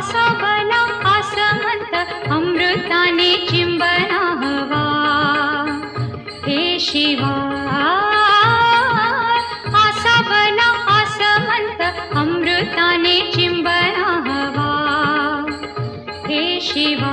असा बना आसमंत अमृताने चिंबना हवा हे शिवा असा बना आसमंत अमृताने चिंबना हवा हे शिवा